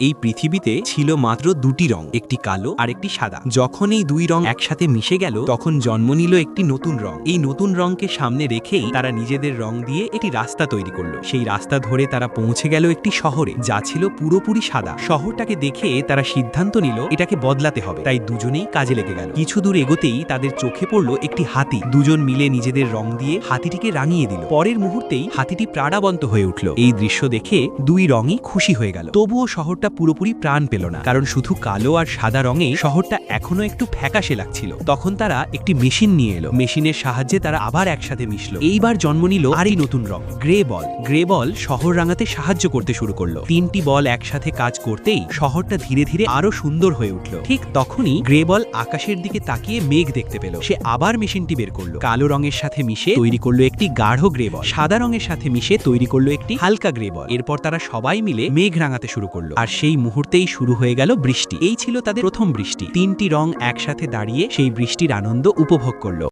এই পৃথিবীতে ছিল মাত্র দুটি রং, একটি কালো আর একটি সাদা। যখন এই দুই রং একসাথে মিশে গেল তখন জন্ম নিল একটি নতুন রং। এই নতুন রংকে সামনে রেখেই তারা নিজেদের রং দিয়ে একটি রাস্তা তৈরি করলো। সেই রাস্তা ধরে তারা পৌঁছে গেল একটি শহরে, যা ছিল পুরোপুরি সাদা। শহরটাকে দেখে তারা সিদ্ধান্ত নিল এটাকে বদলাতে হবে, তাই দুজনেই কাজে লেগে গেল। কিছু দূর এগোতেই তাদের চোখে পড়লো একটি হাতি। দুজন মিলে নিজেদের রং দিয়ে হাতিটিকে রাঙিয়ে দিল। পরের মুহূর্তেই হাতিটি প্রাণবন্ত হয়ে উঠল। এই দৃশ্য দেখে দুই রঙই খুশি হয়ে গেল। তবুও শহরটা পুরোপুরি প্রাণ পেল না, কারণ শুধু কালো আর সাদা রঙে শহরটা এখনো একটু ফ্যাকাশে লাগছিল। তখন তারা একটি মেশিন নিয়ে এলো। মেশিনের সাহায্যে তারা আবার একসাথে মিশলো। এইবার জন্ম নিল আরই নতুন রং, গ্রে বল। গ্রে বল শহর রাঙাতে সাহায্য করতে শুরু করলো। তিনটি বল একসাথে কাজ করতেই শহরটা ধীরে ধীরে আরো সুন্দর হয়ে উঠল। ঠিক তখনই গ্রে বল আকাশের দিকে তাকিয়ে মেঘ দেখতে পেল। সে আবার মেশিনটি বের করলো। কালো রঙের সাথে মিশে তৈরি করলো একটি গাঢ় গ্রে বল। সাদা রঙের সাথে মিশে তৈরি করলো একটি হালকা গ্রে বল। এরপর তারা সবাই মিলে মেঘ রাঙাতে শুরু করলো। আর সেই মুহূর্তেই শুরু হয়ে গেল বৃষ্টি। এই ছিল তাদের প্রথম বৃষ্টি। তিনটি রং একসাথে দাঁড়িয়ে সেই বৃষ্টির আনন্দ উপভোগ করলো।